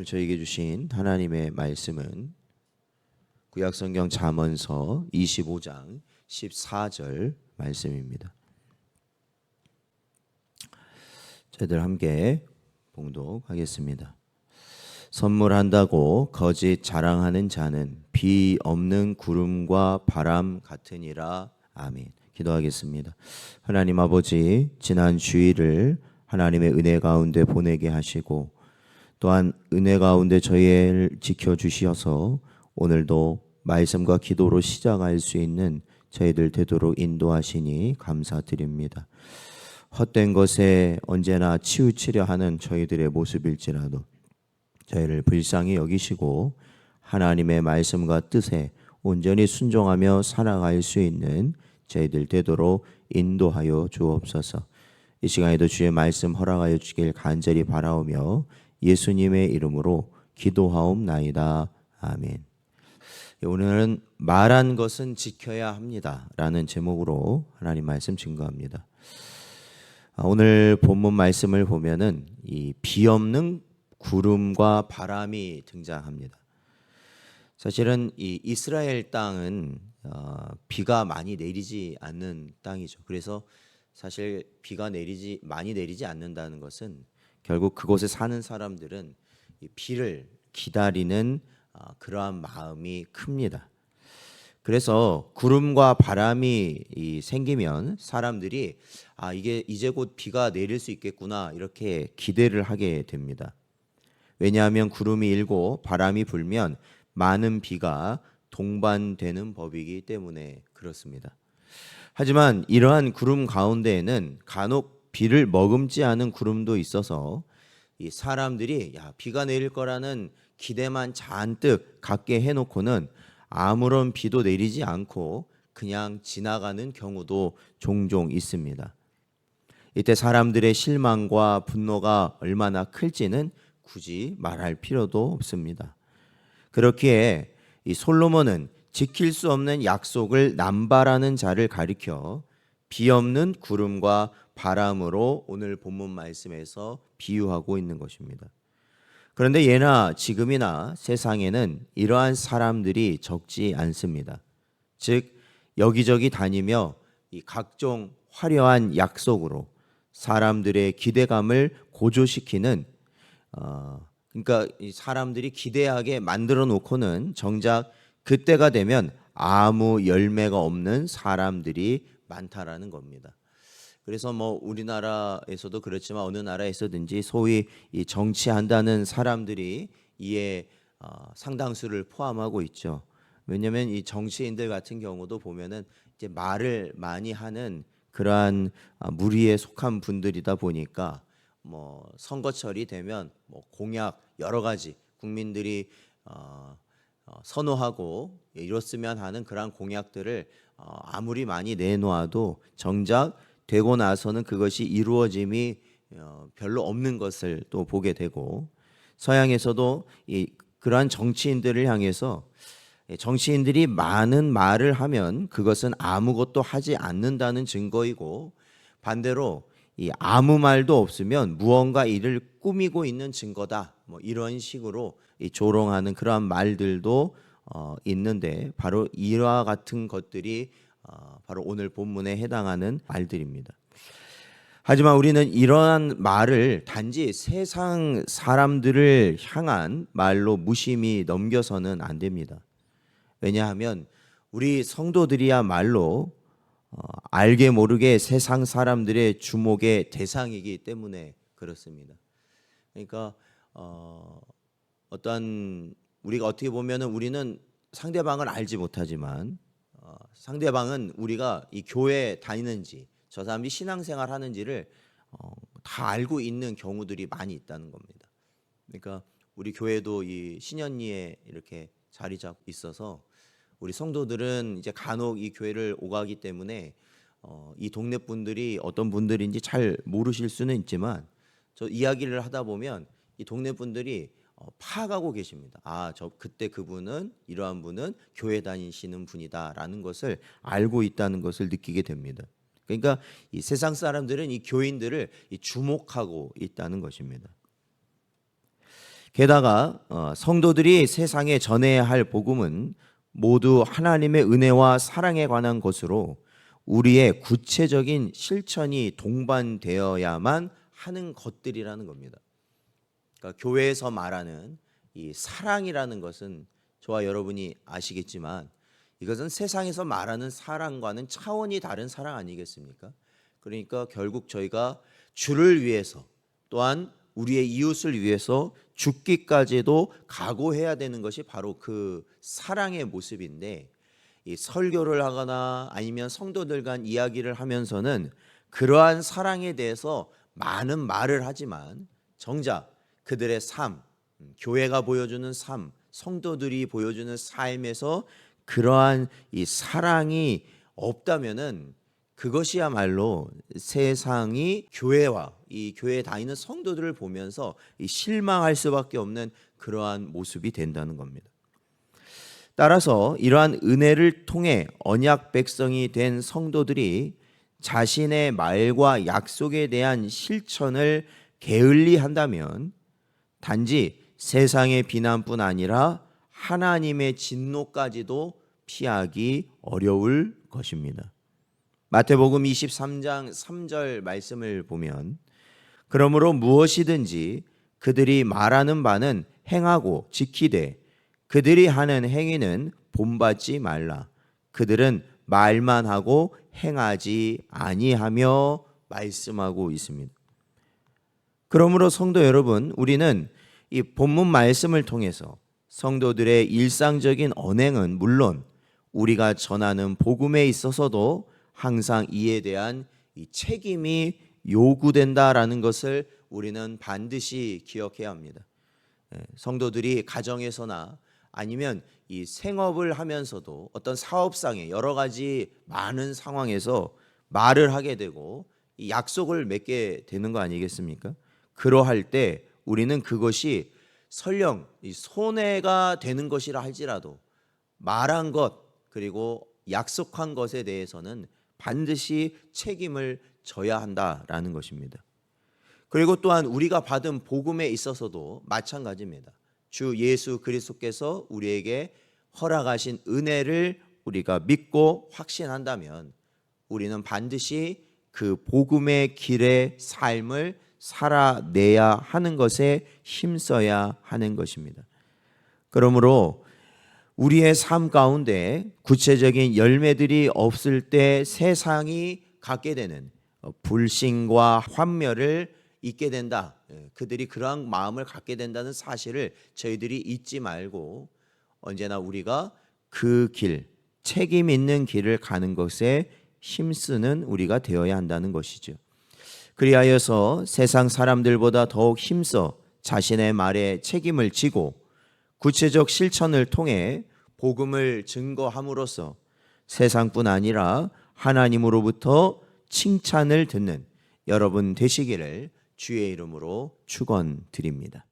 저에게 주신 하나님의 말씀은 구약성경 잠언서 25장 14절 말씀입니다. 저희들 함께 봉독하겠습니다. 선물한다고 거짓 자랑하는 자는 비 없는 구름과 바람 같으니라. 아멘. 기도하겠습니다. 하나님 아버지, 지난 주일을 하나님의 은혜 가운데 보내게 하시고 또한 은혜 가운데 저희를 지켜주셔서 오늘도 말씀과 기도로 시작할 수 있는 저희들 되도록 인도하시니 감사드립니다. 헛된 것에 언제나 치우치려 하는 저희들의 모습일지라도 저희를 불쌍히 여기시고 하나님의 말씀과 뜻에 온전히 순종하며 살아갈 수 있는 저희들 되도록 인도하여 주옵소서. 이 시간에도 주의 말씀 허락하여 주길 간절히 바라오며 예수님의 이름으로 기도하옵나이다. 아멘. 오늘은 말한 것은 지켜야 합니다 라는 제목으로 하나님 말씀 증거합니다. 오늘 본문 말씀을 보면은 이 비 없는 구름과 바람이 등장합니다. 사실은 이 이스라엘 땅은 비가 많이 내리지 않는 땅이죠. 그래서 사실 비가 많이 내리지 않는다는 것은 결국 그곳에 사는 사람들은 이 비를 기다리는 그러한 마음이 큽니다. 그래서 구름과 바람이 생기면 사람들이 이게 이제 곧 비가 내릴 수 있겠구나 이렇게 기대를 하게 됩니다. 왜냐하면 구름이 일고 바람이 불면 많은 비가 동반되는 법이기 때문에 그렇습니다. 하지만 이러한 구름 가운데에는 간혹 비를 머금지 않은 구름도 있어서 이 사람들이 비가 내릴 거라는 기대만 잔뜩 갖게 해놓고는 아무런 비도 내리지 않고 그냥 지나가는 경우도 종종 있습니다. 이때 사람들의 실망과 분노가 얼마나 클지는 굳이 말할 필요도 없습니다. 그렇기에 이 솔로몬은 지킬 수 없는 약속을 남발하는 자를 가리켜 비 없는 구름과 바람으로 오늘 본문 말씀에서 비유하고 있는 것입니다. 그런데 예나 지금이나 세상에는 이러한 사람들이 적지 않습니다. 즉 여기저기 다니며 이 각종 화려한 약속으로 사람들의 기대감을 고조시키는 그러니까 이 사람들이 기대하게 만들어 놓고는 정작 그때가 되면 아무 열매가 없는 사람들이 많다라는 겁니다. 그래서 우리나라에서도 그렇지만 어느 나라에서든지 소위 이 정치한다는 사람들이 이에 상당수를 포함하고 있죠. 왜냐하면 이 정치인들 같은 경우도 보면은 이제 말을 많이 하는 그러한 무리에 속한 분들이다 보니까 선거철이 되면 공약 여러 가지 국민들이 선호하고 이렇으면 하는 그러한 공약들을 아무리 많이 내놓아도 정작 되고 나서는 그것이 이루어짐이 별로 없는 것을 또 보게 되고, 서양에서도 그러한 정치인들을 향해서 정치인들이 많은 말을 하면 그것은 아무것도 하지 않는다는 증거이고, 반대로 아무 말도 없으면 무언가 일을 꾸미고 있는 증거다, 이런 식으로 조롱하는 그러한 말들도 있는데, 바로 이와 같은 것들이 바로 오늘 본문에 해당하는 말들입니다. 하지만 우리는 이러한 말을 단지 세상 사람들을 향한 말로 무심히 넘겨서는 안 됩니다. 왜냐하면 우리 성도들이야말로 알게 모르게 세상 사람들의 주목의 대상이기 때문에 그렇습니다. 그러니까 우리가 어떻게 보면은 우리는 상대방을 알지 못하지만 상대방은 우리가 이 교회 다니는지 저 사람이 신앙생활 하는지를 다 알고 있는 경우들이 많이 있다는 겁니다. 그러니까 우리 교회도 이 신현리에 이렇게 자리 잡고 있어서 우리 성도들은 이제 간혹 이 교회를 오가기 때문에 이 동네 분들이 어떤 분들인지 잘 모르실 수는 있지만 저 이야기를 하다 보면 이 동네 분들이 파악하고 계십니다. 그때 그분은 이러한 분은 교회 다니시는 분이다라는 것을 알고 있다는 것을 느끼게 됩니다. 그러니까 이 세상 사람들은 이 교인들을 주목하고 있다는 것입니다. 게다가 성도들이 세상에 전해야 할 복음은 모두 하나님의 은혜와 사랑에 관한 것으로 우리의 구체적인 실천이 동반되어야만 하는 것들이라는 겁니다. 그러니까 교회에서 말하는 이 사랑이라는 것은 저와 여러분이 아시겠지만 이것은 세상에서 말하는 사랑과는 차원이 다른 사랑 아니겠습니까? 그러니까 결국 저희가 주를 위해서 또한 우리의 이웃을 위해서 죽기까지도 각오해야 되는 것이 바로 그 사랑의 모습인데, 이 설교를 하거나 아니면 성도들 간 이야기를 하면서는 그러한 사랑에 대해서 많은 말을 하지만 정작 그들의 삶, 교회가 보여주는 삶, 성도들이 보여주는 삶에서 그러한 이 사랑이 없다면은 그것이야말로 세상이 교회와 이 교회에 다니는 성도들을 보면서 이 실망할 수밖에 없는 그러한 모습이 된다는 겁니다. 따라서 이러한 은혜를 통해 언약 백성이 된 성도들이 자신의 말과 약속에 대한 실천을 게을리한다면 단지 세상의 비난뿐 아니라 하나님의 진노까지도 피하기 어려울 것입니다. 마태복음 23장 3절 말씀을 보면 그러므로 무엇이든지 그들이 말하는 바는 행하고 지키되 그들이 하는 행위는 본받지 말라. 그들은 말만 하고 행하지 아니하며 말씀하고 있습니다. 그러므로 성도 여러분, 우리는 이 본문 말씀을 통해서 성도들의 일상적인 언행은 물론 우리가 전하는 복음에 있어서도 항상 이에 대한 이 책임이 요구된다라는 것을 우리는 반드시 기억해야 합니다. 성도들이 가정에서나 아니면 이 생업을 하면서도 어떤 사업상의 여러 가지 많은 상황에서 말을 하게 되고 이 약속을 맺게 되는 거 아니겠습니까? 그러할 때 우리는 그것이 설령 이 손해가 되는 것이라 할지라도 말한 것 그리고 약속한 것에 대해서는 반드시 책임을 져야 한다라는 것입니다. 그리고 또한 우리가 받은 복음에 있어서도 마찬가지입니다. 주 예수 그리스도께서 우리에게 허락하신 은혜를 우리가 믿고 확신한다면 우리는 반드시 그 복음의 길의 삶을 살아내야 하는 것에 힘써야 하는 것입니다. 그러므로 우리의 삶 가운데 구체적인 열매들이 없을 때 세상이 갖게 되는 불신과 환멸을 잊게 된다. 그들이 그러한 마음을 갖게 된다는 사실을 저희들이 잊지 말고 언제나 우리가 그 길, 책임 있는 길을 가는 것에 힘쓰는 우리가 되어야 한다는 것이죠. 그리하여서 세상 사람들보다 더욱 힘써 자신의 말에 책임을 지고 구체적 실천을 통해 복음을 증거함으로써 세상뿐 아니라 하나님으로부터 칭찬을 듣는 여러분 되시기를 주의 이름으로 축원드립니다.